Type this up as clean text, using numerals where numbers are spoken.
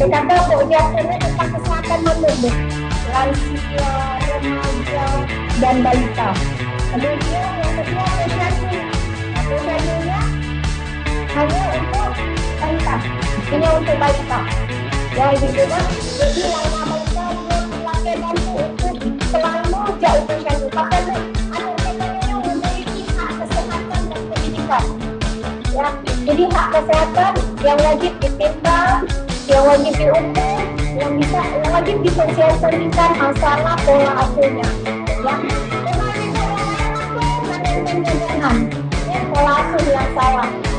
Kata pokoknya tentang kesehatan menurut lansia, remaja, dan balita. Kemudian yang kedua posyandu. Posyandunya hanya untuk balita. Ini untuk balita. Ya gitu kan. Jadi yang balita pakai bantu untuk selalu jauh posyandu. Karena anak-anaknya memiliki hak kesehatan dan pendidikan. Ya, jadi hak kesehatan yang wajib ditimbang, yang wajib diukur, yang wajib disosialisasikan masalah pola asuhnya. Ya, pola asuh yang salah.